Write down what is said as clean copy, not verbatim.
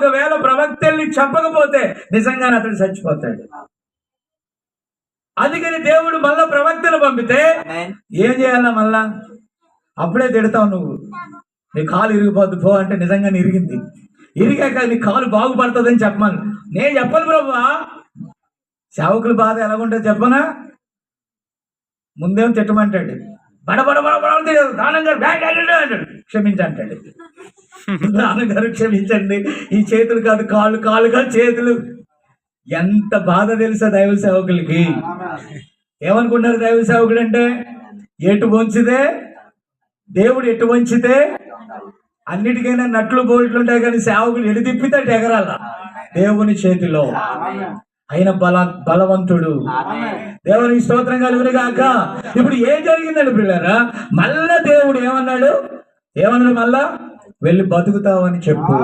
ఒకవేళ ప్రవక్తల్ని చెప్పకపోతే నిజంగానే అతడు చచ్చిపోతాడు. అందుకని దేవుడు మళ్ళా ప్రవక్తను పంపితే ఏం చేయాలా? మళ్ళా అప్పుడే తిడతావు నువ్వు, నీ కాలు ఇరిగిపోద్దు పో అంటే నిజంగా ఇరిగింది. ఇరిగాక నీ కాలు బాగుపడుతుందని చెప్పమని నేను చెప్పను ప్రభువా. సేవకుల బాధ ఎలాగుంటుంది చెప్పనా? ముందేమో తిట్టమంటాడు, నాన్నగారు క్షమించంటాడు. నాన్నగారు క్షమించండి, ఈ చేతులు కాదు కాళ్ళు, కాళ్ళు కాదు చేతులు. ఎంత బాధ తెలుసా దైవ సేవకులకి. ఏమనుకున్నారు దైవ సేవకుడు అంటే? ఎటు వంచితే దేవుడు ఎటు వంచితే అన్నిటికైనా నట్లు బోల్ట్లు ఉంటాయి, కానీ సేవకులు ఎటు తిప్పితే అటు ఎగరాల దేవుని చేతిలో. ఆయన బలవంతుడు. దేవునికి స్తోత్రం కలుగును గాక. ఇప్పుడు ఏం జరిగిందండి పిల్లరా? మళ్ళా దేవుడు ఏమన్నాడు? మళ్ళా వెళ్ళి బతుకుతావు అని చెప్పు.